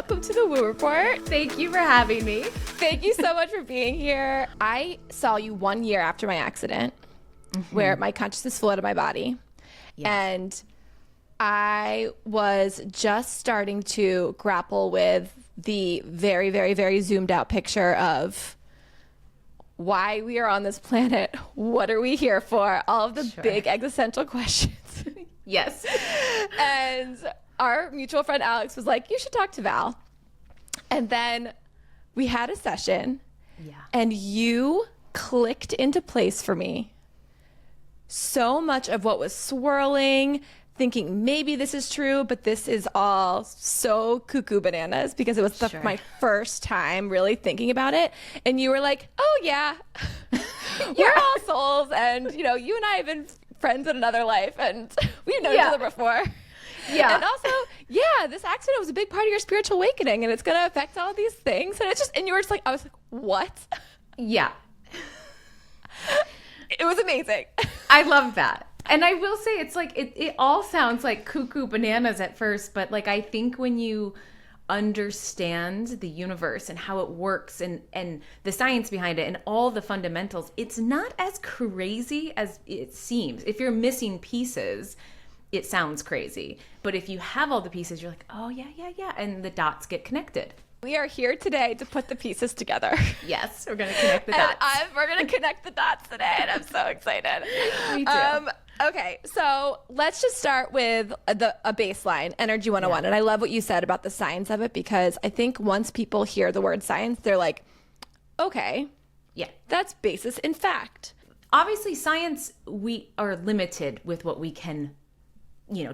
welcome to the Woo Report. Thank you for having me. Thank you so much for being here. I saw you 1 year after my accident where my consciousness flew out of my body. Yes. And I was just starting to grapple with the very, very, very zoomed out picture of why we are on this planet. What are we here for? All of the big existential questions. Yes. And our mutual friend Alex was like, you should talk to Val. And then we had a session and you clicked into place for me. So much of what was swirling, thinking maybe this is true, but this is all so cuckoo bananas because it was my first time really thinking about it. And you were like, oh yeah, we're all souls. And you know, you and I have been friends in another life and we've known each other before. Yeah. And also, this accident was a big part of your spiritual awakening and it's going to affect all these things. And it's just, and you were just like, I was like, what? Yeah. It was amazing. I love that. And I will say it's like, it all sounds like cuckoo bananas at first, but like, I think when you understand the universe and how it works and the science behind it and all the fundamentals, it's not as crazy as it seems. If you're missing pieces, it sounds crazy. But if you have all the pieces, you're like, oh yeah. And the dots get connected. We are here today to put the pieces together. Yes, we're going to connect the dots. We're going to connect the dots today, and I'm so excited. Me too. Okay, so let's just start with a baseline, Energy 101. Yeah. And I love what you said about the science of it, because I think once people hear the word science, they're like, okay, that's basis in fact. Obviously, science, we are limited with what we can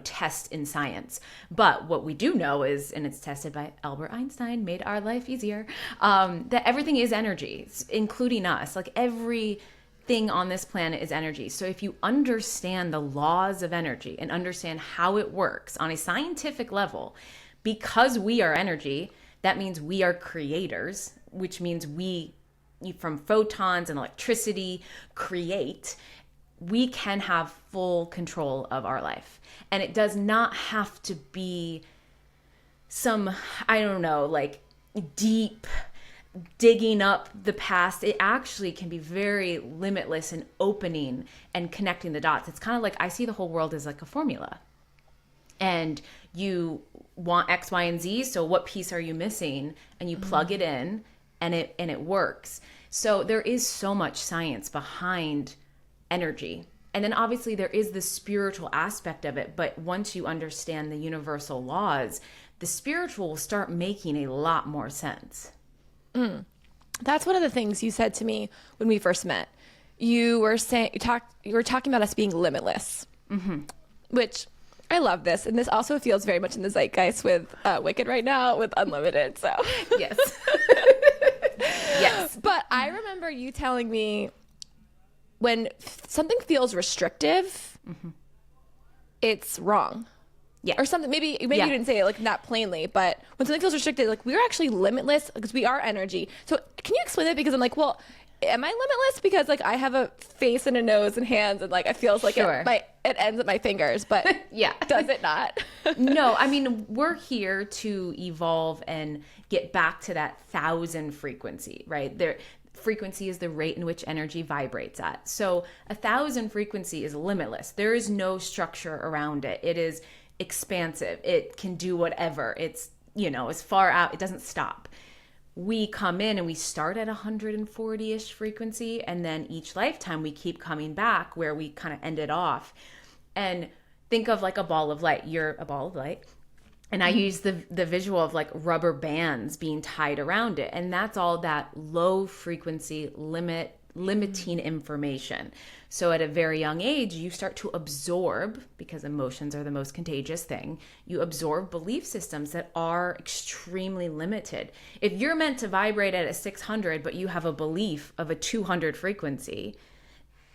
test in science. But what we do know is, and it's tested by Albert Einstein, made our life easier, that everything is energy, including us. Like everything on this planet is energy. So if you understand the laws of energy and understand how it works on a scientific level, because we are energy, that means we are creators, which means we, from photons and electricity, create. We can have full control of our life. And it does not have to be some, like deep digging up the past. It actually can be very limitless and opening and connecting the dots. It's kind of like, I see the whole world as like a formula. And you want X, Y, and Z. So what piece are you missing? And you plug it in and it works. So there is so much science behind energy. And then obviously there is the spiritual aspect of it. But once you understand the universal laws, the spiritual will start making a lot more sense. That's one of the things you said to me when we first met. You were talking about us being limitless, which I love this. And this also feels very much in the zeitgeist with Wicked right now with Unlimited. So yes. Yes. But I remember you telling me, when something feels restrictive, it's wrong. Yeah. Or something, maybe you didn't say it like that plainly, but when something feels restricted, like we're actually limitless because we are energy. So can you explain that? Because I'm like, well, am I limitless? Because like I have a face and a nose and hands and like it feels like it ends at my fingers, but does it not? No, I mean, we're here to evolve and get back to that 1,000 frequency, right? Frequency is the rate in which energy vibrates at. So 1,000 frequency is limitless. There is no structure around it. It is expansive. It can do whatever. It's, as far out, it doesn't stop. We come in and we start at 140-ish frequency. And then each lifetime we keep coming back where we kind of ended off. And think of like a ball of light. You're a ball of light. And I use the visual of like rubber bands being tied around it. And that's all that low frequency limiting information. So at a very young age, you start to absorb, because emotions are the most contagious thing, you absorb belief systems that are extremely limited. If you're meant to vibrate at a 600, but you have a belief of a 200 frequency,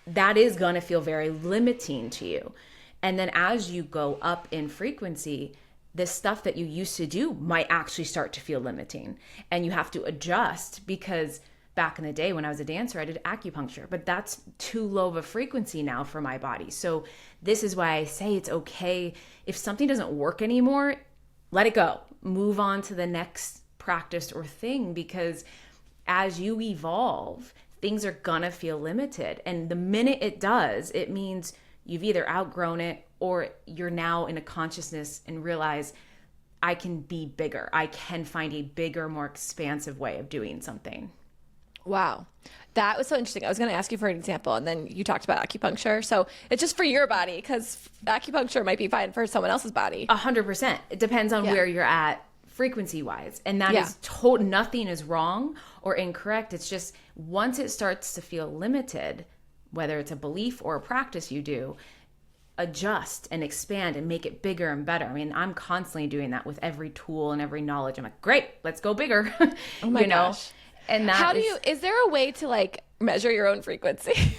that is going to feel very limiting to you. And then as you go up in frequency, the stuff that you used to do might actually start to feel limiting. And you have to adjust, because back in the day when I was a dancer, I did acupuncture, but that's too low of a frequency now for my body. So this is why I say it's okay. If something doesn't work anymore, let it go. move on to the next practice or thing, because as you evolve, things are gonna feel limited. And the minute it does, it means you've either outgrown it or you're now in a consciousness and realize I can be bigger. I can find a bigger, more expansive way of doing something. Wow. That was so interesting. I was going to ask you for an example, and then you talked about acupuncture. So it's just for your body, because acupuncture might be fine for someone else's body. 100%. It depends on where you're at frequency wise. And that is nothing is wrong or incorrect. It's just once it starts to feel limited, whether it's a belief or a practice you do, adjust and expand and make it bigger and better. I mean, I'm constantly doing that with every tool and every knowledge. I'm like, great, let's go bigger. Oh my gosh. And that is there a way to like measure your own frequency?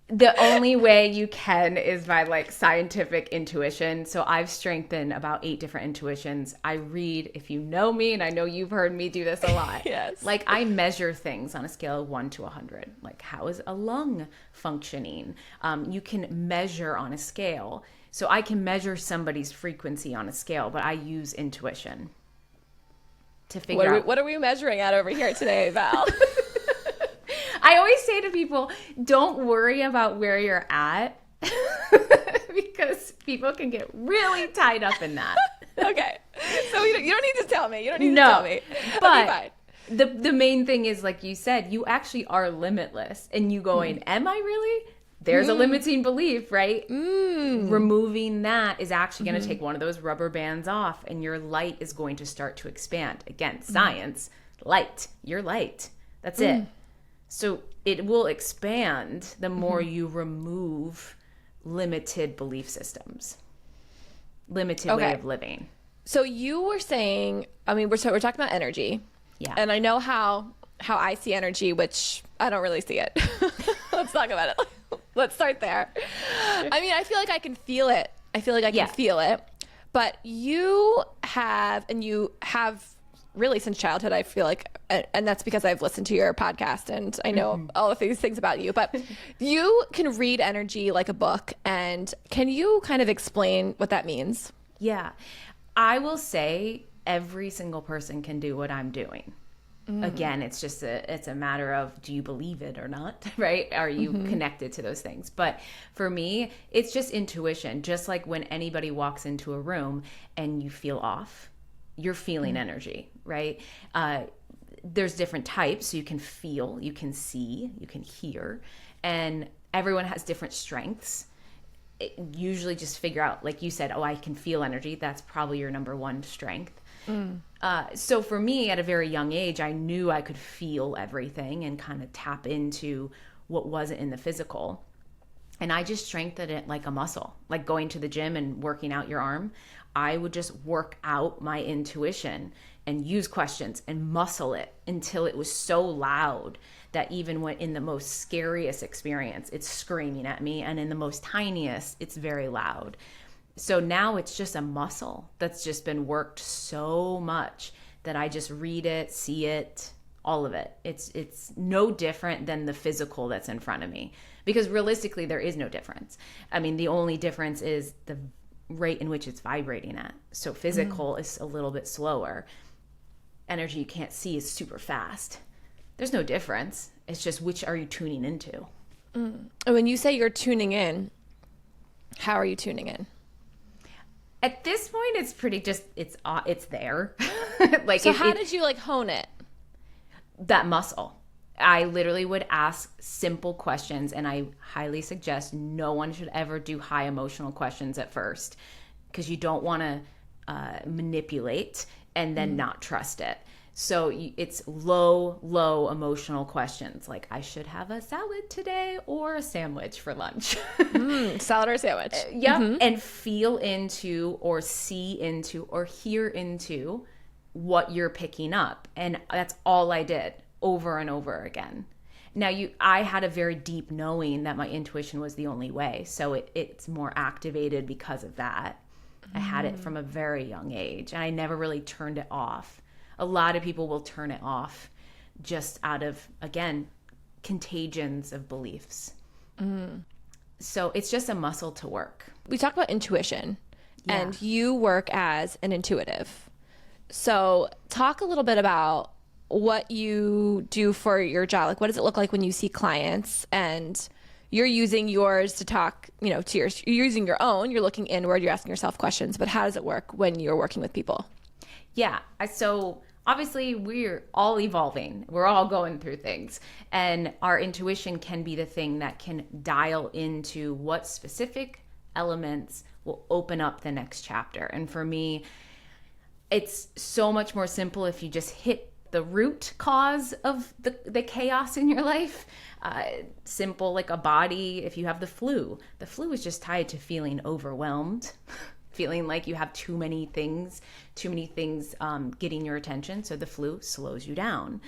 The only way you can is by like scientific intuition. So I've strengthened about 8 different intuitions. I read, if you know me, and I know you've heard me do this a lot. Yes. Like I measure things on a scale of 1 to 100. Like how is a lung functioning? You can measure on a scale. So I can measure somebody's frequency on a scale, but I use intuition to figure out. What are we measuring at over here today, Val? I always say to people, don't worry about where you're at because people can get really tied up in that. Okay. So you don't need to tell me. You don't need to tell me. But okay, the main thing is, like you said, you actually are limitless. And you going, am I really? There's a limiting belief, right? Removing that is actually going to take one of those rubber bands off, and your light is going to start to expand. Again, science, light, you're light. That's it. So it will expand the more you remove limited belief systems, limited way of living. So you were saying, I mean, we're talking about energy. Yeah. And I know how I see energy, which I don't really see it. Let's talk about it. Let's start there. I mean, I feel like I can feel it. I feel like I can feel it. But you have really since childhood, I feel like, and that's because I've listened to your podcast and I know all of these things about you, but you can read energy like a book. And can you kind of explain what that means? Yeah. I will say every single person can do what I'm doing. Again, it's just it's a matter of, do you believe it or not, right? Are you connected to those things? But for me, it's just intuition. Just like when anybody walks into a room and you feel off, you're feeling energy, right? There's different types. So you can feel, you can see, you can hear, and everyone has different strengths. Usually just figure out, like you said, oh, I can feel energy. That's probably your number one strength. So for me, at a very young age, I knew I could feel everything and kind of tap into what wasn't in the physical. And I just strengthened it like a muscle, like going to the gym and working out your arm. I would just work out my intuition and use questions and muscle it until it was so loud that even when in the most scariest experience, it's screaming at me. And in the most tiniest, it's very loud. So now it's just a muscle that's just been worked so much that I just read it, see it, all of it. It's no different than the physical that's in front of me, because realistically there is no difference. I mean, the only difference is the rate in which it's vibrating at. So physical is a little bit slower. Energy you can't see is super fast. There's no difference. It's just which are you tuning into. And when you say you're tuning in, how are you tuning in? At this point, it's pretty just, it's there. Like, so how did you like hone it? That muscle. I literally would ask simple questions, and I highly suggest no one should ever do high emotional questions at first, because you don't want to manipulate and then not trust it. So it's low emotional questions, like I should have a salad today or a sandwich for lunch. Salad or a sandwich. Yep. And feel into or see into or hear into what you're picking up. And that's all I did over and over again. Now, I had a very deep knowing that my intuition was the only way. So it's more activated because of that. I had it from a very young age, and I never really turned it off. A lot of people will turn it off just out of, again, contagions of beliefs. So it's just a muscle to work. We talk about intuition. and you work as an intuitive. So talk a little bit about what you do for your job. Like, what does it look like when you see clients and you're using yours to talk, you know, to you're using your own, you're looking inward, you're asking yourself questions, but how does it work when you're working with people? Yeah. So obviously we're all evolving. We're all going through things. And our intuition can be the thing that can dial into what specific elements will open up the next chapter. And for me, it's so much more simple if you just hit the root cause of the chaos in your life. Simple, like a body. If you have the flu is just tied to feeling overwhelmed, feeling like you have too many things getting your attention. So the flu slows you down.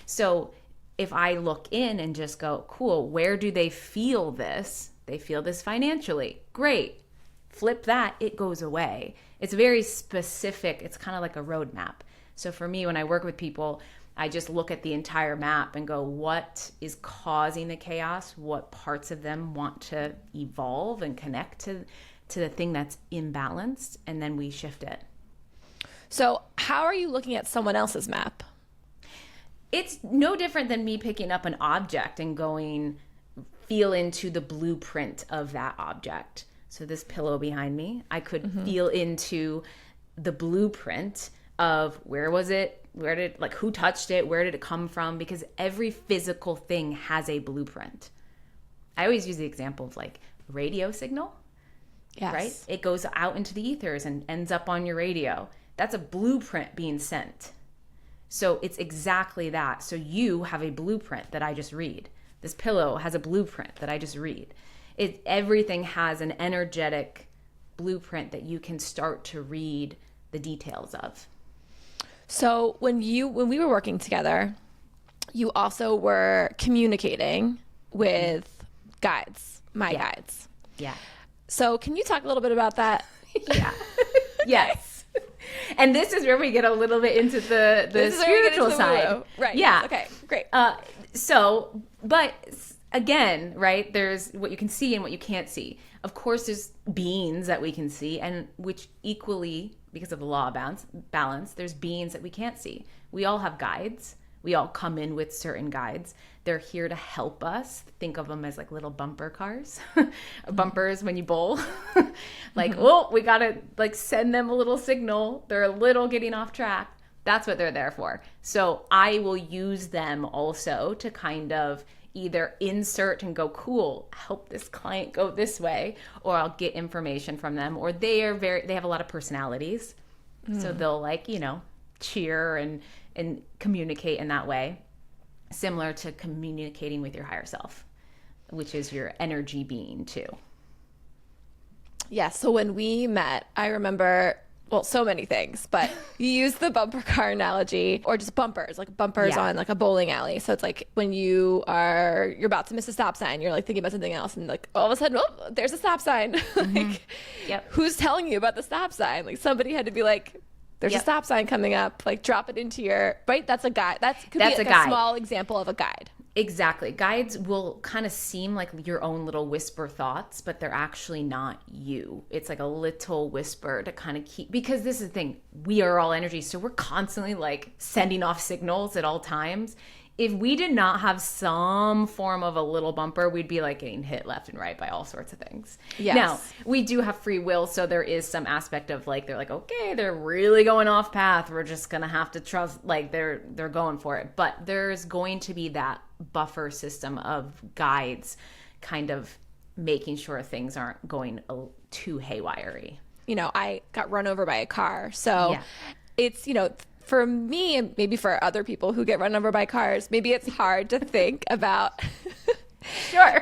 So if I look in and just go, cool, where do they feel this? They feel this financially. Great. Flip that, it goes away. It's very specific. It's kind of like a roadmap. So for me, when I work with people, I just look at the entire map and go, what is causing the chaos? What parts of them want to evolve and connect to the thing that's imbalanced? And then we shift it. So how are you looking at someone else's map? It's no different than me picking up an object and going, feel into the blueprint of that object. So this pillow behind me, I could feel into the blueprint of where was it? Who touched it? Where did it come from? Because every physical thing has a blueprint. I always use the example of like radio signal, right? It goes out into the ethers and ends up on your radio. That's a blueprint being sent. So it's exactly that. So you have a blueprint that I just read. This pillow has a blueprint that I just read. Everything has an energetic blueprint that you can start to read the details of. So when we were working together, you also were communicating with guides, guides. Yeah. So can you talk a little bit about that? Yeah. Yes. And this is where we get a little bit into the spiritual side. Right. Yeah. Okay, great. But again, right, there's what you can see and what you can't see. Of course, there's beings that we can see, and which equally, because of the law of balance, there's beings that we can't see. We all have guides. We all come in with certain guides. They're here to help us. Think of them as like little bumper cars. Bumpers when you bowl. Oh, we got to like send them a little signal. They're a little getting off track. That's what they're there for. So I will use them also to kind of either insert and go, cool, help this client go this way, or I'll get information from them, or they have a lot of personalities. So they'll cheer and communicate in that way, similar to communicating with your higher self, which is your energy being too. Yeah. So when we met, I remember, well, so many things, but you use the bumper car analogy, or just bumpers on like a bowling alley. So it's like when you're about to miss a stop sign, you're like thinking about something else, and like all of a sudden, oh, there's a stop sign. Who's telling you about the stop sign? Like somebody had to be like, there's a stop sign coming up, like drop it into your, right? That's a guide. That's a small example of a guide. Exactly. Guides will kind of seem like your own little whisper thoughts, but they're actually not you. It's like a little whisper to kind of keep, because this is the thing, we are all energy. So we're constantly like sending off signals at all times. If we did not have some form of a little bumper, we'd be like getting hit left and right by all sorts of things. Yes. Now, we do have free will, so there is some aspect of like, they're like, okay, they're really going off path. We're just going to have to trust, like they're going for it. But there's going to be that buffer system of guides kind of making sure things aren't going too haywire-y. I got run over by a car. So it's, for me, and maybe for other people who get run over by cars, maybe it's hard to think about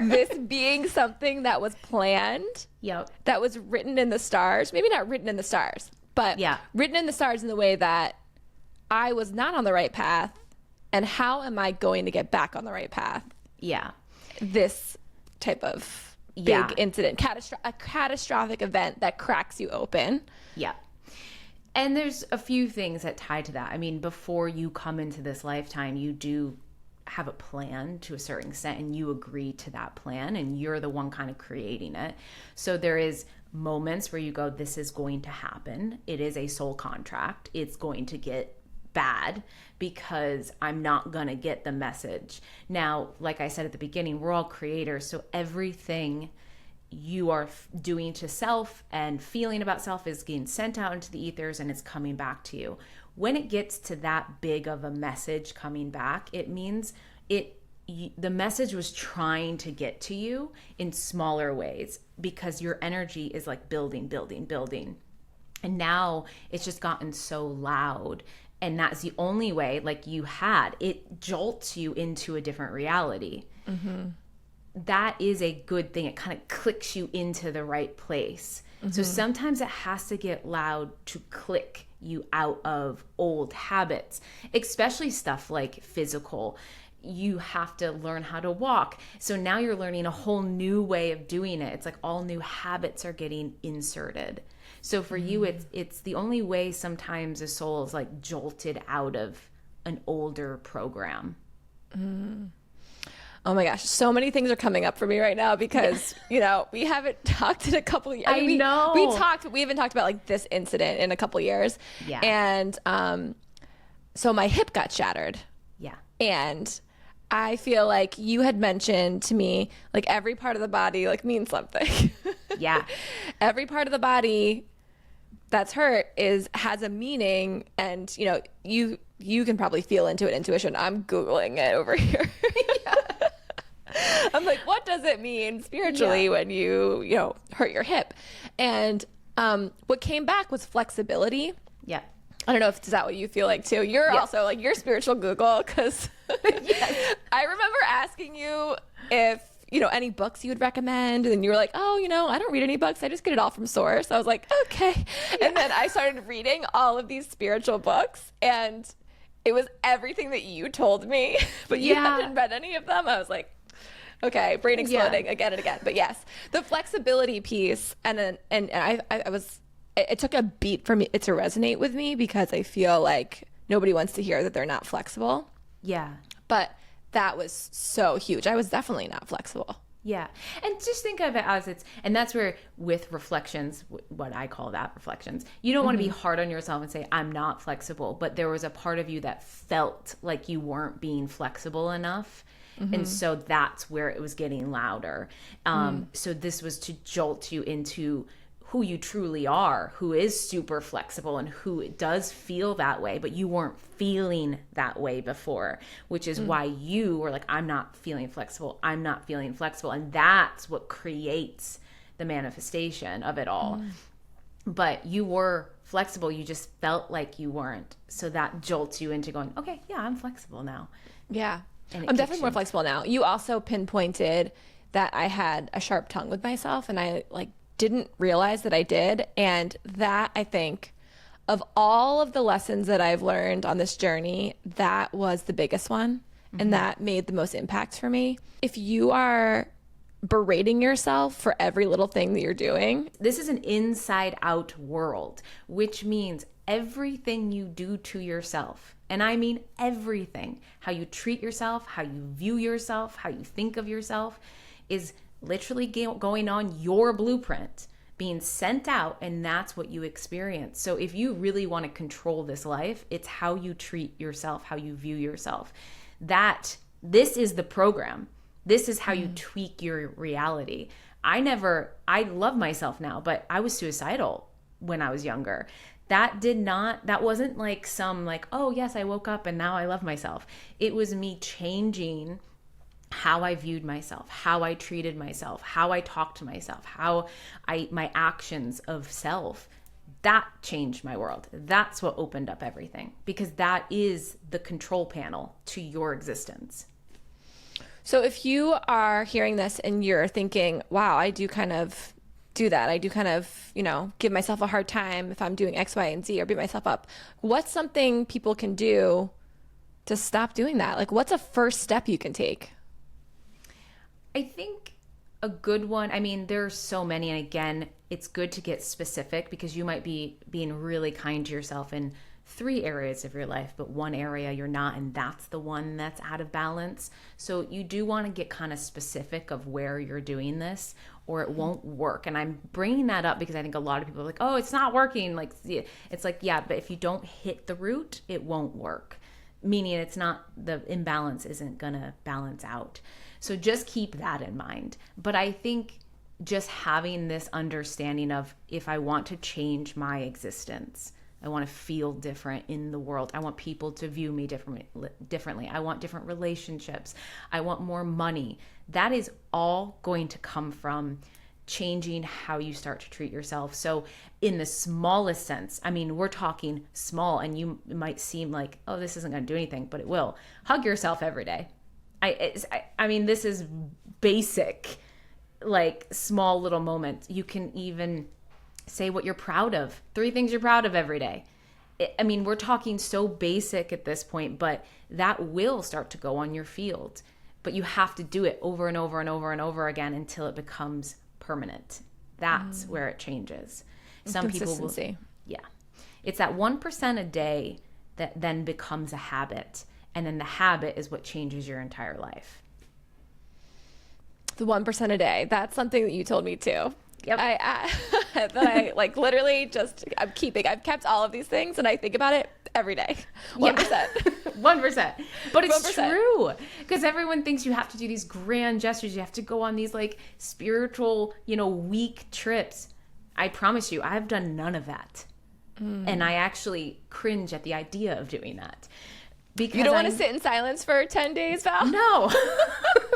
this being something that was planned, that was written in the stars. Maybe not written in the stars, but written in the stars in the way that I was not on the right path, and how am I going to get back on the right path? Yeah. This type of big incident, a catastrophic event that cracks you open. Yeah. And there's a few things that tie to that. I mean, before you come into this lifetime, you do have a plan to a certain extent, and you agree to that plan, and you're the one kind of creating it. So there is moments where you go, this is going to happen. It is a soul contract. It's going to get bad because I'm not going to get the message. Now, like I said at the beginning, we're all creators. So everything you are doing to self and feeling about self is getting sent out into the ethers and it's coming back to you. When it gets to that big of a message coming back, it means the message was trying to get to you in smaller ways because your energy is like building. And now it's just gotten so loud. And that's the only way, like you had, it jolts you into a different reality. Mm-hmm. That is a good thing. It kind of clicks you into the right place. Mm-hmm. So sometimes it has to get loud to click you out of old habits, especially stuff like physical. You have to learn how to walk. So now you're learning a whole new way of doing it. It's like all new habits are getting inserted. So for you, it's the only way sometimes a soul is like jolted out of an older program. Mm. Oh my gosh, so many things are coming up for me right now because, you know, we haven't talked in a couple of years. I know. We haven't talked about like this incident in a couple of years. Yeah. And so my hip got shattered. Yeah. And I feel like you had mentioned to me, like every part of the body like means something. Yeah. Every part of the body that's hurt has a meaning, and you know, you can probably feel into it, intuition. I'm Googling it over here. I'm like, what does it mean spiritually when you hurt your hip? And what came back was flexibility. Yeah. I don't know if is that what you feel like too. You're also like, you're spiritual Google, because I remember asking you if, you know, any books you would recommend, and you were like, oh, you know, I don't read any books. I just get it all from source. I was like, okay. Yeah. And then I started reading all of these spiritual books, and it was everything that you told me, but you hadn't read any of them. I was like, okay, brain exploding again and again. But yes, the flexibility piece, and I was, it took a beat for me to resonate with me, because I feel like nobody wants to hear that they're not flexible. Yeah. But that was so huge. I was definitely not flexible. Yeah. And just think of it as and that's where with reflections, what I call that, reflections, you don't want to be hard on yourself and say, I'm not flexible. But there was a part of you that felt like you weren't being flexible enough. And so that's where it was getting louder. So this was to jolt you into who you truly are, who is super flexible and who does feel that way, but you weren't feeling that way before, which is why you were like, I'm not feeling flexible. I'm not feeling flexible. And that's what creates the manifestation of it all. But you were flexible. You just felt like you weren't. So that jolts you into going, okay, yeah, I'm flexible now. Yeah. I'm definitely more flexible now. You also pinpointed that I had a sharp tongue with myself, and I didn't realize that I did. And that, I think, of all of the lessons that I've learned on this journey, that was the biggest one. And that made the most impact for me. If you are berating yourself for every little thing that you're doing, this is an inside out world, which means everything you do to yourself, and I mean everything, how you treat yourself, how you view yourself, how you think of yourself, is literally going on your blueprint, being sent out, and that's what you experience. So if you really want to control this life, it's how you treat yourself, how you view yourself. This is the program. This is how you tweak your reality. I love myself now, but I was suicidal when I was younger. That wasn't like some like, oh yes, I woke up and now I love myself. It was me changing how I viewed myself, how I treated myself, how I talked to myself, my actions of self. That changed my world. That's what opened up everything, because that is the control panel to your existence. So if you are hearing this and you're thinking, wow, I do kind of do that. I do kind of, give myself a hard time if I'm doing X, Y, and Z, or beat myself up. What's something people can do to stop doing that? Like, what's a first step you can take? I think a good one, there's so many. And again, it's good to get specific, because you might be being really kind to yourself and 3 areas of your life, but one area you're not, and that's the one that's out of balance. So you do want to get kind of specific of where you're doing this, or it won't work. And I'm bringing that up because I think a lot of people are like, oh, it's not working. Like, it's like, yeah, but if you don't hit the root, it won't work. Meaning it's not, the imbalance isn't going to balance out. So just keep that in mind. But I think just having this understanding of, if I want to change my existence, I want to feel different in the world. I want people to view me differently. I want different relationships. I want more money. That is all going to come from changing how you start to treat yourself. So in the smallest sense, I mean, we're talking small, and you might seem like, oh, this isn't going to do anything, but it will. Hug yourself every day. I mean, this is basic, like small little moments. You can even say what you're proud of. 3 things you're proud of every day. I mean, we're talking so basic at this point, but that will start to go on your field. But you have to do it over and over and over and over again until it becomes permanent. That's where it changes. Some people will, yeah. It's that 1% a day that then becomes a habit. And then the habit is what changes your entire life. The 1% a day. That's something that you told me too. Yep. That I like literally just, I've kept all of these things, and I think about it every day. 1%. Yeah. 1%. But it's 1%. True. Because everyone thinks you have to do these grand gestures. You have to go on these like spiritual, week trips. I promise you, I've done none of that. And I actually cringe at the idea of doing that. Because you don't want to sit in silence for 10 days, Val? No.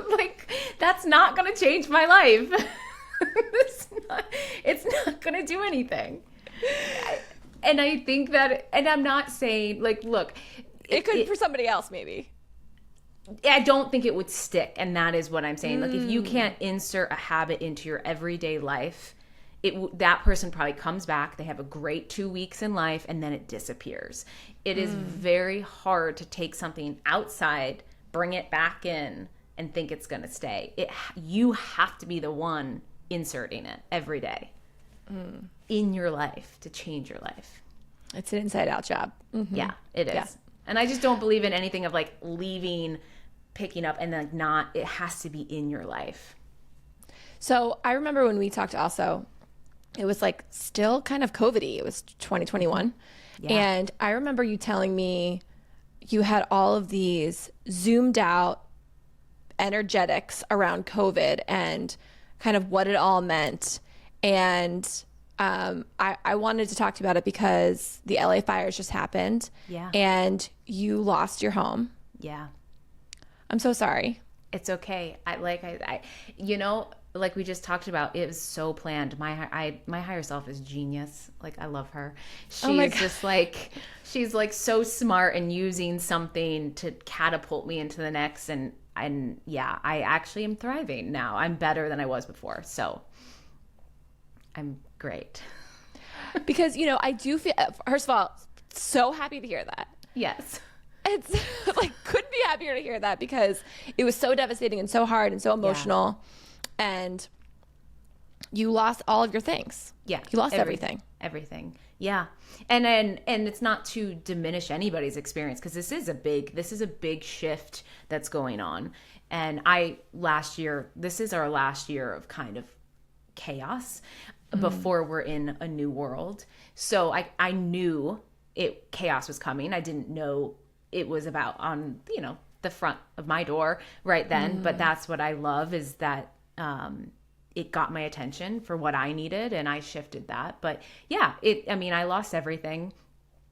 Like, that's not going to change my life. It's not going to do anything. And I think that, and I'm not saying, like, look. It could for somebody else, maybe. I don't think it would stick. And that is what I'm saying. Like, if you can't insert a habit into your everyday life, that person probably comes back. They have a great 2 weeks in life, and then it disappears. It is very hard to take something outside, bring it back in, and think it's going to stay. You have to be the one inserting it every day in your life to change your life. It's an inside out job. Mm-hmm. Yeah, it is. Yeah. And I just don't believe in anything of like leaving, picking up, and then not. It has to be in your life. So I remember when we talked also, it was like still kind of COVID-y. It was 2021. Yeah. And I remember you telling me you had all of these zoomed out energetics around COVID and kind of what it all meant. And I wanted to talk to you about it because the LA fires just happened. Yeah. And you lost your home. Yeah. I'm so sorry. It's okay. Like we just talked about, it was so planned. My higher self is genius. Like, I love her. She's just like, she's like so smart and using something to catapult me into the next. And yeah, I actually am thriving now. I'm better than I was before. So I'm great. Because, I do feel, first of all, so happy to hear that. Yes. It's like, couldn't be happier to hear that because it was so devastating and so hard and so emotional. Yeah. And you lost all of your things. Yeah. You lost everything. Everything. Yeah. And it's not to diminish anybody's experience because this is a big shift that's going on. And this is our last year of kind of chaos before we're in a new world. So I knew chaos was coming. I didn't know it was about on, the front of my door right then. But that's what I love is that it got my attention for what I needed and I shifted that. But yeah, I lost everything.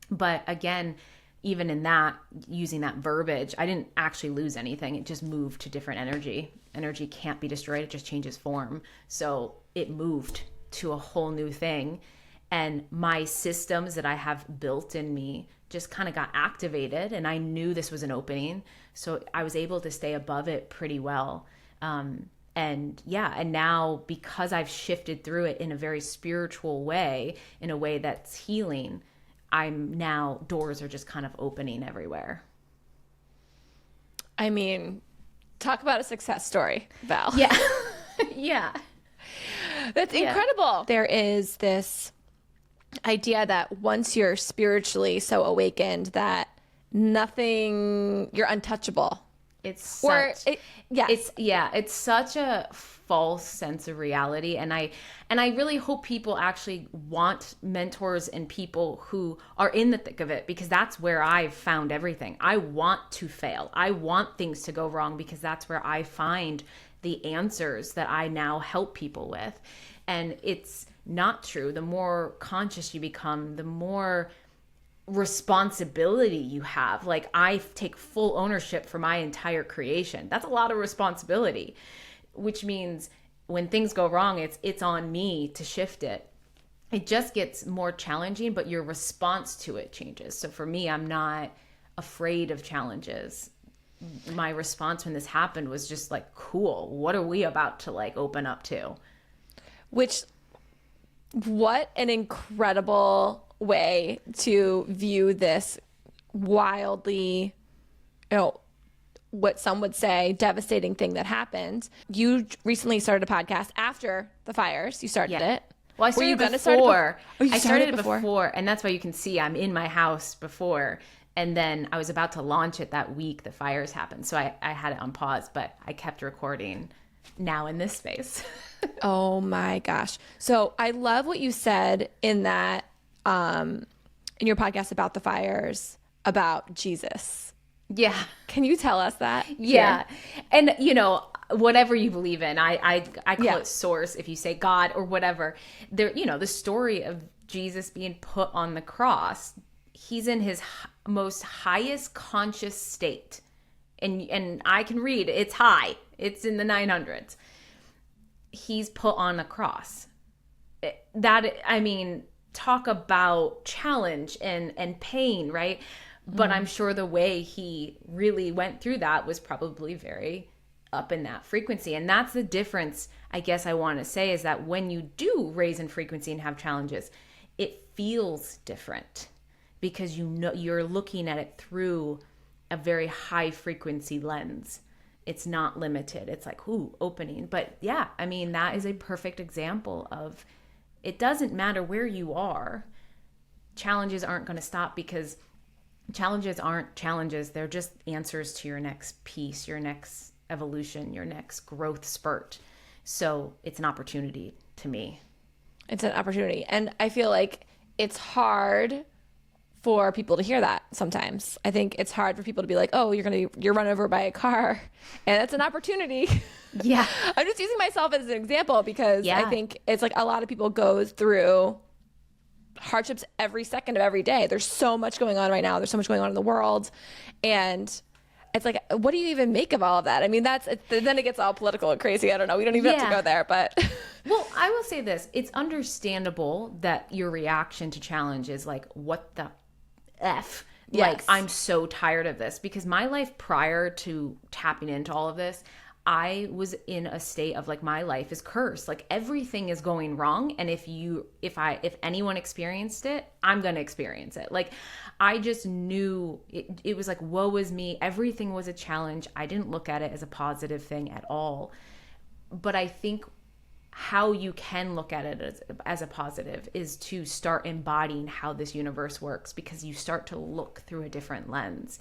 But again, even in that, using that verbiage, I didn't actually lose anything. It just moved to different energy. Energy can't be destroyed. It just changes form. So it moved to a whole new thing. And my systems that I have built in me just kind of got activated. And I knew this was an opening. So I was able to stay above it pretty well. And now because I've shifted through it in a very spiritual way, in a way that's healing, doors are just kind of opening everywhere. I mean, talk about a success story, Val. Yeah. Yeah. That's incredible. There is this idea that once you're spiritually so awakened that nothing, you're untouchable. It's such, it's such a false sense of reality. And I really hope people actually want mentors and people who are in the thick of it, because that's where I've found everything. I want to fail. I want things to go wrong, because that's where I find the answers that I now help people with. And it's not true. The more conscious you become, the more responsibility you have. Like, I take full ownership for my entire creation. That's a lot of responsibility, which means when things go wrong, it's on me to shift it. It just gets more challenging, but your response to it changes. So for me, I'm not afraid of challenges. My response when this happened was just like, cool, what are we about to like open up to? What an incredible way to view this wildly, what some would say devastating thing that happened. You recently started a podcast after the fires. You started it. Well, I started before. I started it before, and that's why you can see I'm in my house before. And then I was about to launch it that week the fires happened. So I had it on pause, but I kept recording now in this space. Oh my gosh. So I love what you said in that, in your podcast about the fires, about Jesus. Yeah. Can you tell us that? Yeah. And whatever you believe in, I call it source. If you say God or whatever, there, the story of Jesus being put on the cross, he's in his most highest conscious state. And I can read, it's high. It's in the 900s. He's put on a cross. Talk about challenge and pain, right? But I'm sure the way he really went through that was probably very up in that frequency. And that's the difference, I guess I want to say, is that when you do raise in frequency and have challenges, it feels different, because you're looking at it through a very high frequency lens. It's not limited. It's like, opening. But yeah, that is a perfect example of, it doesn't matter where you are. Challenges aren't going to stop, because challenges aren't challenges. They're just answers to your next piece, your next evolution, your next growth spurt. So it's an opportunity to me. It's an opportunity. And I feel like it's hard for people to hear that sometimes. I think it's hard for people to be like, oh, you're run over by a car, and that's an opportunity. Yeah. I'm just using myself as an example, because I think it's like a lot of people go through hardships every second of every day. There's so much going on right now. There's so much going on in the world. And it's like, what do you even make of all of that? Then it gets all political and crazy. I don't know. We don't even have to go there, but. Well, I will say this. It's understandable that your reaction to challenge is like, what the F? Yes. Like, I'm so tired of this, because my life prior to tapping into all of this, I was in a state of like, my life is cursed. Like, everything is going wrong. And if anyone experienced it, I'm going to experience it. Like, I just knew it was like, woe is me. Everything was a challenge. I didn't look at it as a positive thing at all. But I think how you can look at it as a positive is to start embodying how this universe works, because you start to look through a different lens.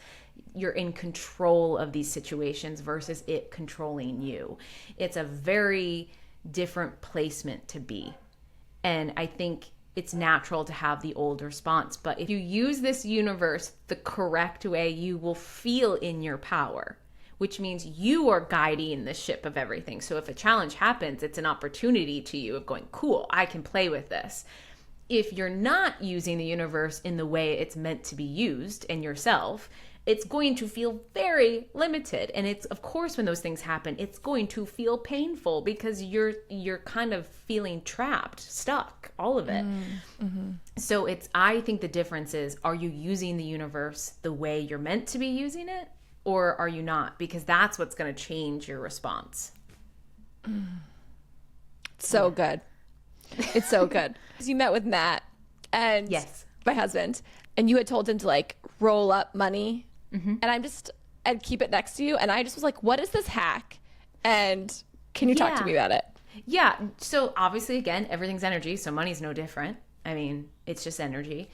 You're in control of these situations versus it controlling you. It's a very different placement to be. And I think it's natural to have the old response. But if you use this universe the correct way, you will feel in your power, which means you are guiding the ship of everything. So if a challenge happens, it's an opportunity to you of going, cool, I can play with this. If you're not using the universe in the way it's meant to be used and yourself, it's going to feel very limited. And it's, of course, when those things happen, it's going to feel painful, because you're kind of feeling trapped, stuck, all of it. Mm-hmm. So I think the difference is, are you using the universe the way you're meant to be using it? Or are you not? Because that's what's going to change your response. So good. It's so good. You met with Matt and my husband, and you had told him to like roll up money. Mm-hmm. And I'd keep it next to you. And I just was like, what is this hack? And can you talk to me about it? Yeah. So obviously, again, everything's energy. So money's no different. I mean, it's just energy.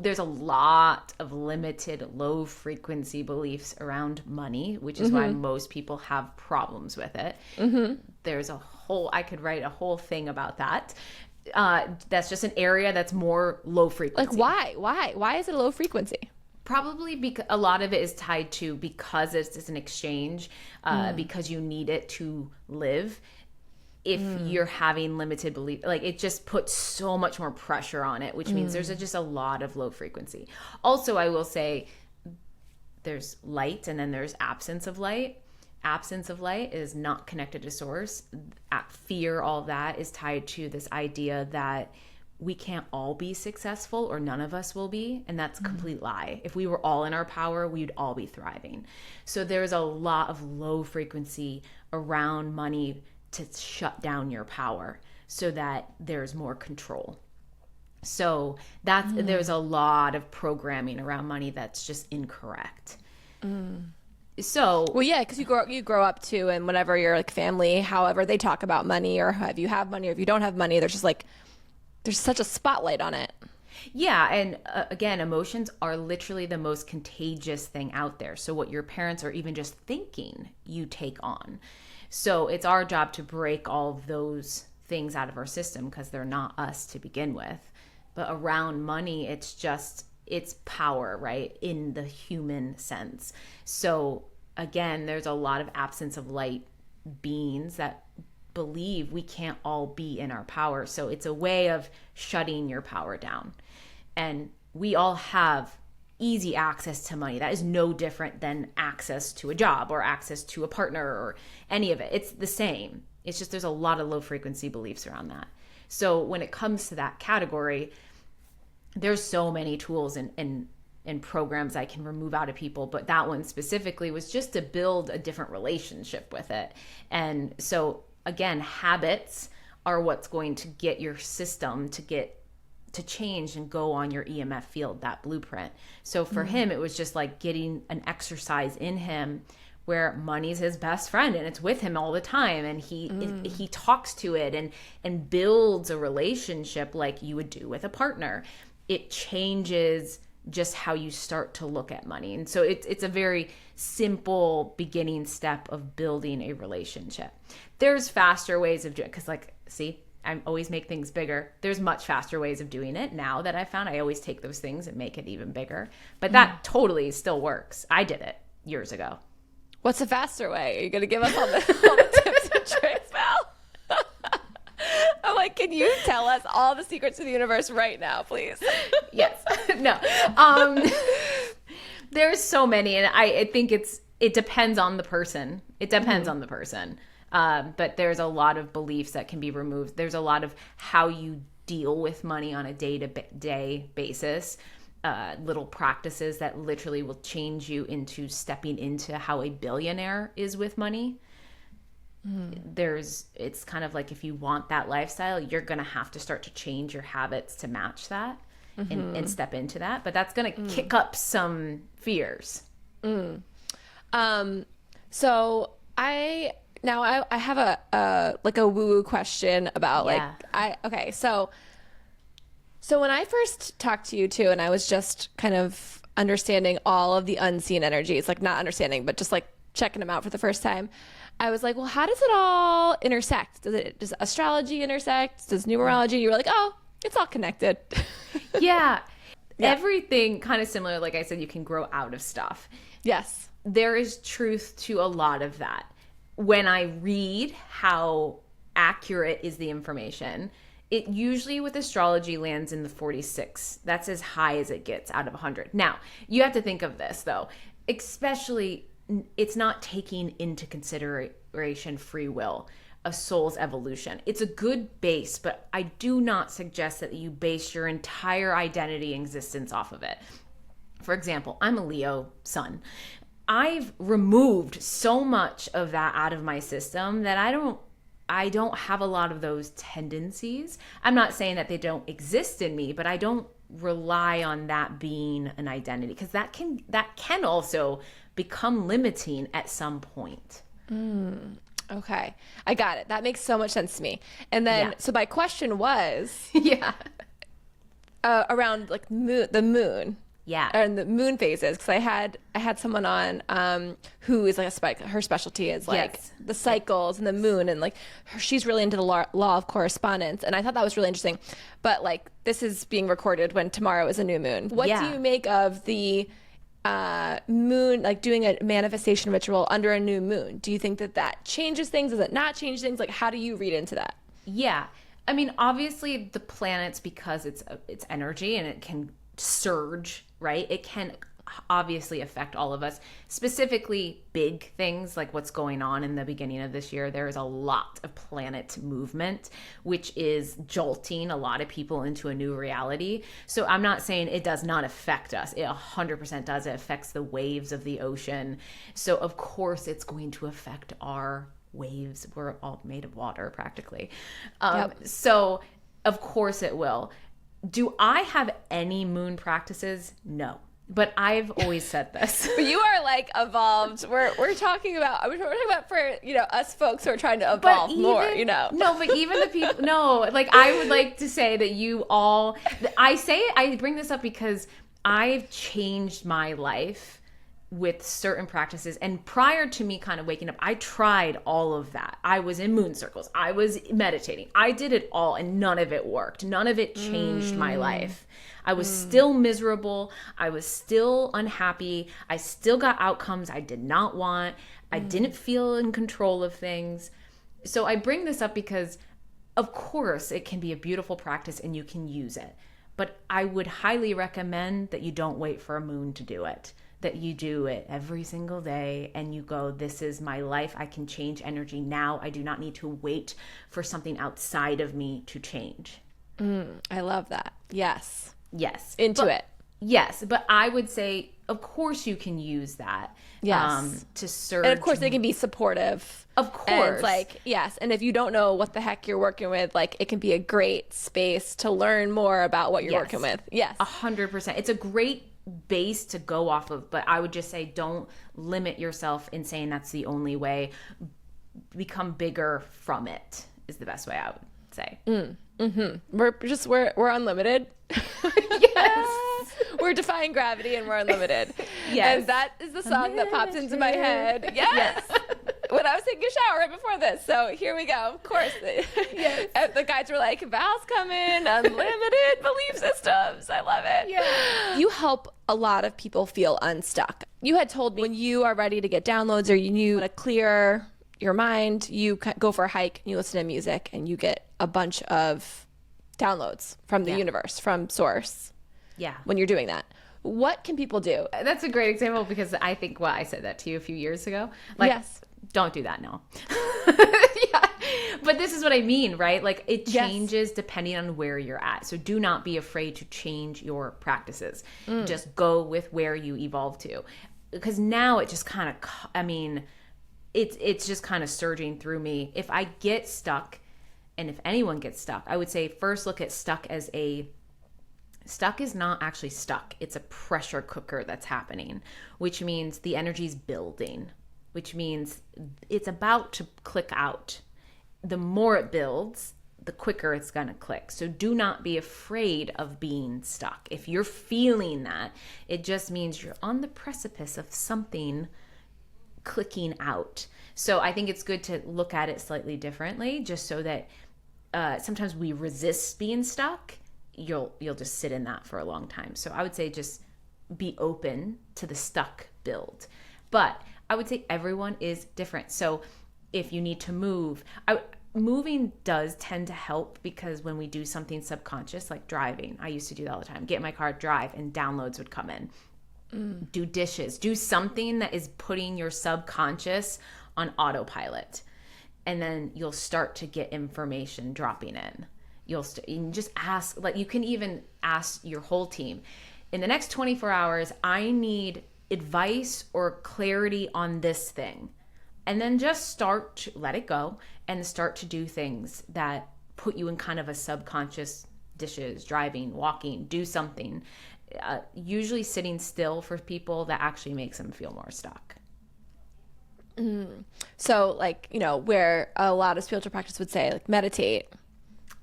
There's a lot of limited low frequency beliefs around money, which is why most people have problems with it. There's I could write a whole thing about that. That's just an area that's more low frequency. Like why is it a low frequency? Probably because a lot of it is tied to, because it's an exchange, because you need it to live. If you're having limited belief, like, it just puts so much more pressure on it, which means there's just a lot of low frequency. Also, I will say there's light and then there's absence of light. Absence of light is not connected to source. Fear, all that is tied to this idea that we can't all be successful, or none of us will be. And that's a complete lie. If we were all in our power, we'd all be thriving. So there's a lot of low frequency around money to shut down your power so that there's more control. So there's a lot of programming around money that's just incorrect. So, well, yeah, because you grow up too, and whenever your like family, however they talk about money, or if you have money or if you don't have money, there's just like there's such a spotlight on it. Yeah, and again, emotions are literally the most contagious thing out there. So what your parents are even just thinking, you take on. So it's our job to break all of those things out of our system, because they're not us to begin with. But around money, it's power, right? In the human sense. So again, there's a lot of absence of light beings that believe we can't all be in our power. So it's a way of shutting your power down. And we all have easy access to money. That is no different than access to a job or access to a partner or any of it. It's the same. It's just there's a lot of low frequency beliefs around that. So when it comes to that category, there's so many tools and programs I can remove out of people, but that one specifically was just to build a different relationship with it. And so again, habits are what's going to get your system to change and go on your EMF field, that blueprint. So for him, it was just like getting an exercise in him where money's his best friend and it's with him all the time, and he talks to it and builds a relationship like you would do with a partner. It changes just how you start to look at money. And so it's a very simple beginning step of building a relationship. There's faster ways of doing it, because like, see, I always make things bigger. There's much faster ways of doing it now that I found. I always take those things and make it even bigger. But that totally still works. I did it years ago. What's a faster way? Are you going to give us all the tips and tricks, Val? I'm like, can you tell us all the secrets of the universe right now, please? Yes. No. There's so many, and I think it depends on the person. It depends on the person. But there's a lot of beliefs that can be removed. There's a lot of how you deal with money on a day-to-day basis. Little practices that literally will change you into stepping into how a billionaire is with money. It's kind of like, if you want that lifestyle, you're going to have to start to change your habits to match that and step into that. But that's going to kick up some fears. So I have a woo-woo question about So when I first talked to you too, and I was just kind of understanding all of the unseen energies, like not understanding, but just like checking them out for the first time, I was like, well, how does it all intersect? Does astrology intersect? Does numerology? You were like, oh, it's all connected. Yeah. Everything kind of similar. Like I said, you can grow out of stuff. Yes. There is truth to a lot of that. When I read how accurate is the information, it usually with astrology lands in the 46. That's as high as it gets out of 100. Now, you have to think of this though, especially it's not taking into consideration free will, a soul's evolution. It's a good base, but I do not suggest that you base your entire identity and existence off of it. For example, I'm a Leo sun. I've removed so much of that out of my system that I don't have a lot of those tendencies. I'm not saying that they don't exist in me, but I don't rely on that being an identity, because that can also become limiting at some point. Okay. I got it. That makes so much sense to me. And then, so my question was, around like the moon. Yeah. And the moon phases, because I had someone on who is like her specialty is like Yes. the cycles and the moon, and like she's really into the law of correspondence, and I thought that was really interesting. But like this is being recorded when tomorrow is a new moon. What do you make of the moon, like doing a manifestation ritual under a new moon? Do you think that changes things? Does it not change things? Like how do you read into that? Yeah. I mean, obviously the planets, because it's energy and it can surge, right? It can obviously affect all of us, specifically big things like what's going on in the beginning of this year. There is a lot of planet movement, which is jolting a lot of people into a new reality. So I'm not saying it does not affect us. It 100% does. It affects the waves of the ocean. So of course it's going to affect our waves. We're all made of water practically. So of course it will. Do I have any moon practices? No. But I've always said this. But you are like evolved. We're talking about for us folks who are trying to evolve more. No, but even the people. No, like I would like to say that you all. I bring this up because I've changed my life with certain practices, and prior to me kind of waking up, I tried all of that. I was in moon circles, I was meditating, I did it all, and none of it worked. None of it changed my life. I was still miserable, I was still unhappy, I still got outcomes I did not want, I didn't feel in control of things. So I bring this up because of course it can be a beautiful practice and you can use it, but I would highly recommend that you don't wait for a moon to do it. That you do it every single day and you go, this is my life. I can change energy now. I do not need to wait for something outside of me to change. I love that. Yes. Into it. Yes. But I would say, of course you can use that. Yes. To serve. And of course they can be supportive. Of course. And it's like, yes. And if you don't know what the heck you're working with, like it can be a great space to learn more about what you're working with. Yes. 100%. It's a great base to go off of, but I would just say don't limit yourself in saying that's the only way. Become bigger from it is the best way I would say. We're unlimited. Yes. We're defying gravity and we're unlimited. Yes. And that is the song that pops into my head. Yes. When I was taking a shower right before this. So here we go. Of course. Yes. The guides were like, Val's coming, unlimited belief systems. I love it. Yeah. You help a lot of people feel unstuck. You had told me when you are ready to get downloads or you want to clear your mind, you go for a hike, and you listen to music, and you get a bunch of downloads from the universe, from source. Yeah. When you're doing that. What can people do? That's a great example because I think, I said that to you a few years ago. Like, yes. Don't do that now. Yeah. But this is what I mean, right? Like it changes depending on where you're at. So do not be afraid to change your practices. Just go with where you evolve to. Because now it just kind of, it's just kind of surging through me. If I get stuck, and if anyone gets stuck, I would say first look at stuck as stuck is not actually stuck. It's a pressure cooker that's happening, which means the energy's building, which means it's about to click out. The more it builds, the quicker it's going to click. So do not be afraid of being stuck. If you're feeling that, it just means you're on the precipice of something clicking out. So I think it's good to look at it slightly differently, just so that sometimes we resist being stuck. You'll just sit in that for a long time. So I would say just be open to the stuck build. But I would say everyone is different. So if you need to move, moving does tend to help because when we do something subconscious, like driving, I used to do that all the time, get in my car, drive, and downloads would come in. Do dishes, do something that is putting your subconscious on autopilot. And then you'll start to get information dropping in. You just ask, like you can even ask your whole team, in the next 24 hours, I need advice or clarity on this thing. And then just start to let it go and start to do things that put you in kind of a subconscious, dishes, driving, walking, do something. Usually sitting still for people, that actually makes them feel more stuck. So like, where a lot of spiritual practice would say like meditate.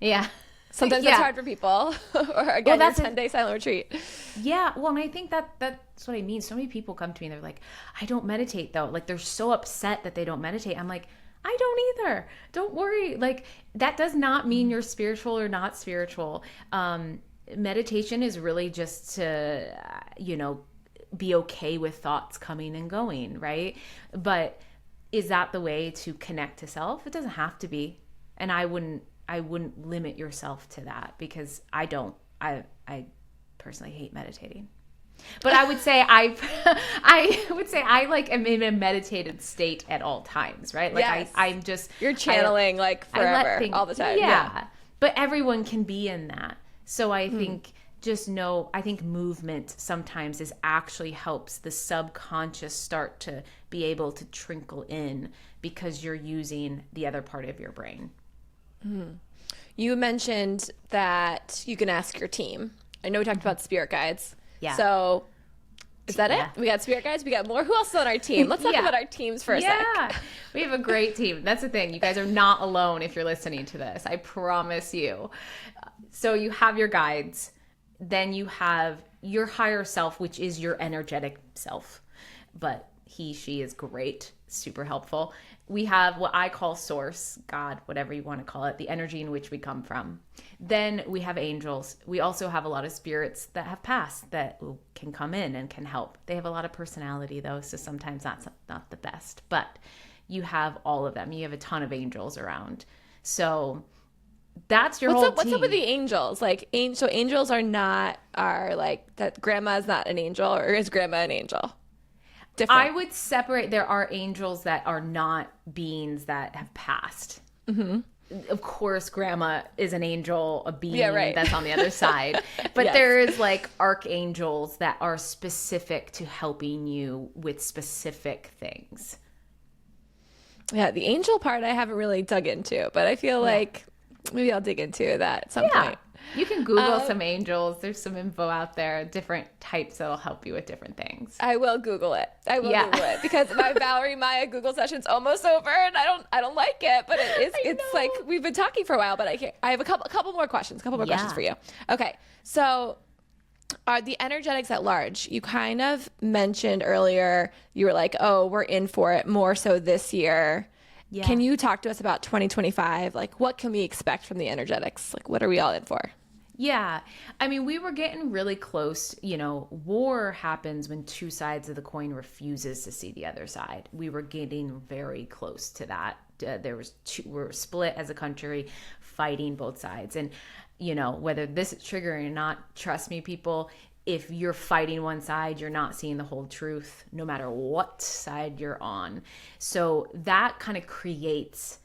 Yeah. Sometimes that's hard for people. Or again, that's 10-day silent retreat. Yeah. Well, and I think that's what I mean. So many people come to me and they're like, I don't meditate though. Like they're so upset that they don't meditate. I'm like, I don't either. Don't worry. Like that does not mean you're spiritual or not spiritual. Meditation is really just to, be okay with thoughts coming and going, right? But is that the way to connect to self? It doesn't have to be. And I wouldn't limit yourself to that, because I personally hate meditating. But I would say I like am in a meditated state at all times, right? Like yes. I'm just you're channeling like forever, all the time. Yeah. But everyone can be in that. So I think I think movement sometimes actually helps the subconscious start to be able to trickle in, because you're using the other part of your brain. You mentioned that you can ask your team. I know we talked about spirit guides. Yeah. So is that it? We got spirit guides. We got more. Who else is on our team? Let's talk about our teams for a sec. Yeah. We have a great team. That's the thing. You guys are not alone if you're listening to this. I promise you. So you have your guides. Then you have your higher self, which is your energetic self. But she is great. Super helpful. We have what I call source, God, whatever you want to call it, the energy in which we come from. Then we have angels. We also have a lot of spirits that have passed that can come in and can help. They have a lot of personality though, so sometimes that's not the best. But you have all of them. You have a ton of angels around. So that's your whole team. What's up with the angels? Like, so angels are like that. Grandma is not an angel, or is grandma an angel? Different. I would separate. There are angels that are not beings that have passed. Mm-hmm. Of course, grandma is an angel, a being that's on the other side. But there is like archangels that are specific to helping you with specific things. Yeah, the angel part I haven't really dug into, but I feel like maybe I'll dig into that at some point. You can Google some angels. There's some info out there, different types that'll help you with different things. I will Google it. Google it, because my Valerie Mya Google session's almost over, and I don't like it, but it's like we've been talking for a while, but I have a couple more questions. Questions for you. Okay, so are the energetics at large? You kind of mentioned earlier. You were like, "Oh, we're in for it more so this year." Yeah. Can you talk to us about 2025? Like, what can we expect from the energetics? Like, what are we all in for? Yeah. I mean, we were getting really close. War happens when two sides of the coin refuses to see the other side. We were getting very close to that. We're split as a country, fighting both sides. And, whether this is triggering or not, trust me, people, if you're fighting one side, you're not seeing the whole truth, no matter what side you're on. So that kind of creates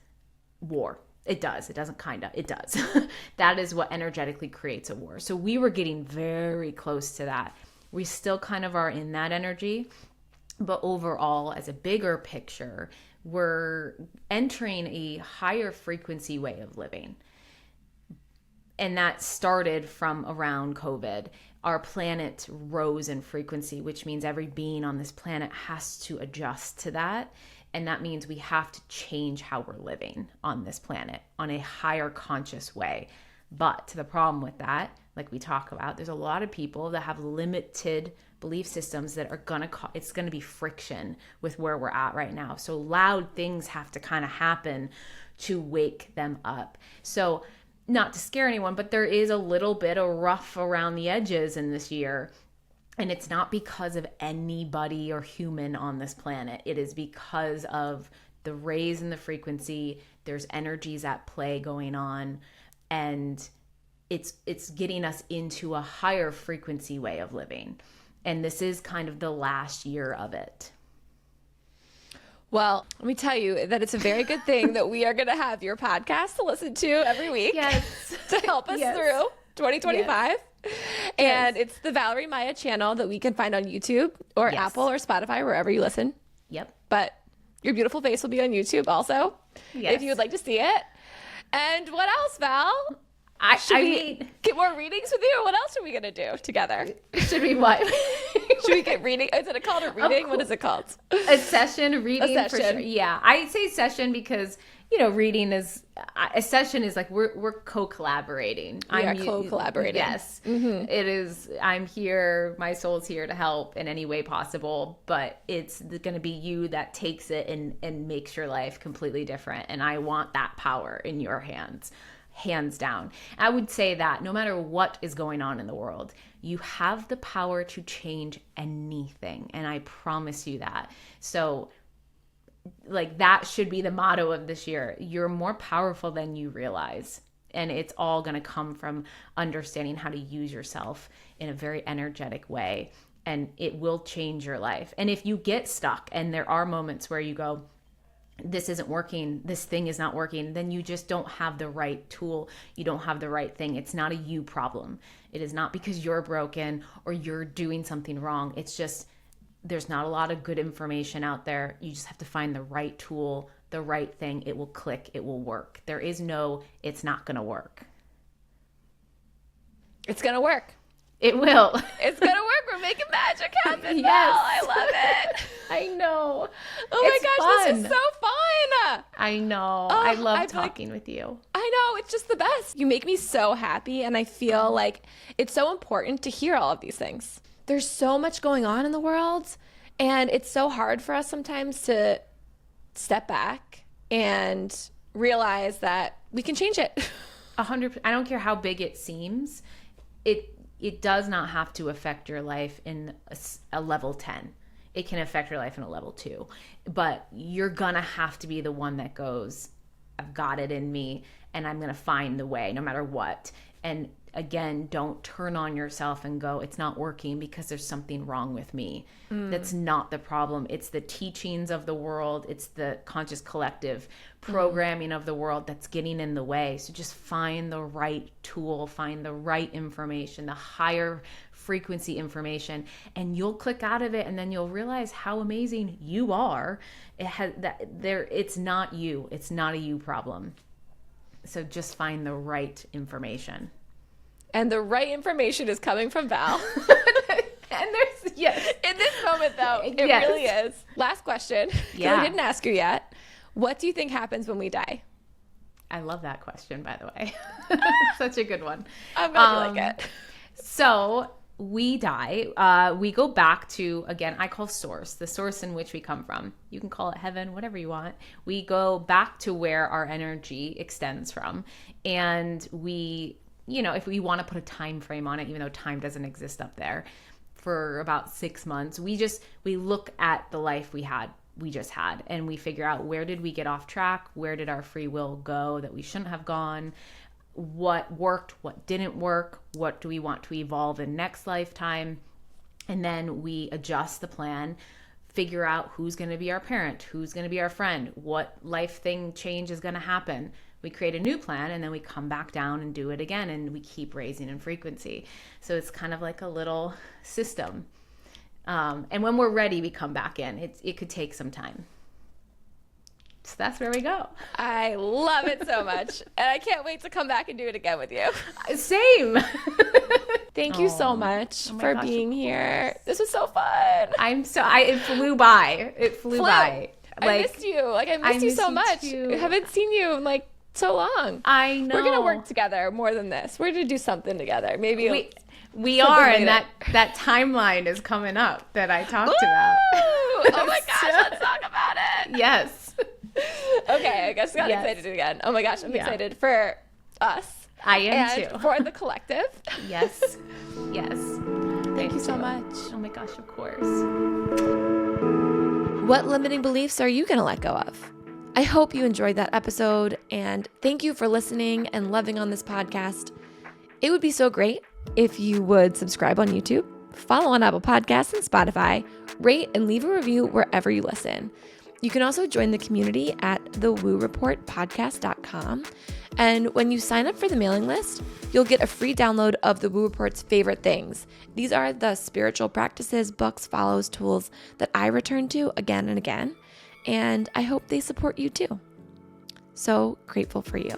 war. It does. It doesn't kind of. It does. That is what energetically creates a war. So we were getting very close to that. We still kind of are in that energy. But overall, as a bigger picture, we're entering a higher frequency way of living. And that started from around COVID. Our planet rose in frequency, which means every being on this planet has to adjust to that. And that means we have to change how we're living on this planet on a higher conscious way. But the problem with that, like we talk about, there's a lot of people that have limited belief systems that are it's going to be friction with where we're at right now. So loud things have to kind of happen to wake them up. So not to scare anyone, but there is a little bit of rough around the edges in this year. And it's not because of anybody or human on this planet. It is because of the raise in the frequency. There's energies at play going on. And it's getting us into a higher frequency way of living. And this is kind of the last year of it. Well, let me tell you that it's a very good thing that we are going to have your podcast to listen to every week. Yes. To help us through 2025. Yes. And it's the Valerie Mya channel that we can find on YouTube or Apple or Spotify, wherever you listen. Yep. But your beautiful face will be on YouTube also, if you would like to see it. And what else, Val? Should we get more readings with you? Or what else are we going to do together? Should we what? Should we get reading? Is it called a reading? What is it called? A session, reading. A session. For sure. Yeah. I say session because reading is a session is like we're co-collaborating. We are co-collaborating. Yes, it is. I'm here. My soul's here to help in any way possible. But it's going to be you that takes it and makes your life completely different. And I want that power in your hands, hands down. I would say that no matter what is going on in the world, you have the power to change anything, and I promise you that. So, like, that should be the motto of this year. You're more powerful than you realize. And it's all going to come from understanding how to use yourself in a very energetic way. And it will change your life. And if you get stuck and there are moments where you go, this isn't working, this thing is not working, then you just don't have the right tool. You don't have the right thing. It's not a you problem. It is not because you're broken or you're doing something wrong. It's just, there's not a lot of good information out there. You just have to find the right tool, the right thing. It will click. It will work. There is no, it's not going to work. It's going to work. It will. It's going to work. We're making magic happen. Yes. I love it. I know. Oh my gosh, this is so fun. I know. I love talking with you. I know. It's just the best. You make me so happy. And I feel like it's so important to hear all of these things. There's so much going on in the world, and it's so hard for us sometimes to step back and realize that we can change it. 100%. I don't care how big it seems. It does not have to affect your life in a level 10. It can affect your life in a level 2, but you're gonna have to be the one that goes, I've got it in me, and I'm gonna find the way no matter what. And again, don't turn on yourself and go, it's not working because there's something wrong with me. That's not the problem. It's the teachings of the world. It's the conscious collective programming of the world that's getting in the way. So just find the right tool, find the right information, the higher frequency information, and you'll click out of it, and then you'll realize how amazing you are. It's not you. It's not a you problem. So just find the right information. And the right information is coming from Val. And there's, yes. In this moment, though, it really is. Last question. Yeah. I didn't ask you yet. What do you think happens when we die? I love that question, by the way. It's such a good one. I'm glad you like it. So we die. We go back to, again, I call source, the source in which we come from. You can call it heaven, whatever you want. We go back to where our energy extends from. And we, if we want to put a time frame on it, even though time doesn't exist up there, for about 6 months, we look at the life we just had, and we figure out, where did we get off track? Where did our free will go that we shouldn't have gone? What worked? What didn't work? What do we want to evolve in next lifetime? And then we adjust the plan, figure out who's going to be our parent, who's going to be our friend, what life thing change is going to happen. We create a new plan, and then we come back down and do it again, and we keep raising in frequency. So it's kind of like a little system. And when we're ready, we come back in. It could take some time. So that's where we go. I love it so much. And I can't wait to come back and do it again with you. Same. Thank you so much for being here. This was so fun. It flew by. By. I missed you. I missed you so much. I haven't seen you in so long. I know. We're gonna work together more than this. We're gonna do something together. Maybe we are, and that timeline is coming up that I talked about. Oh my gosh, let's talk about it. Yes. Okay, I guess I got excited again. Oh my gosh, I'm excited for us. I am too. For the collective. Yes. Thank you so much. Oh my gosh, of course. What limiting beliefs are you gonna let go of? I hope you enjoyed that episode, and thank you for listening and loving on this podcast. It would be so great if you would subscribe on YouTube, follow on Apple Podcasts and Spotify, rate and leave a review wherever you listen. You can also join the community at thewooreportpodcast.com. And when you sign up for the mailing list, you'll get a free download of the Woo Report's favorite things. These are the spiritual practices, books, follows, tools that I return to again and again. And I hope they support you too. So grateful for you.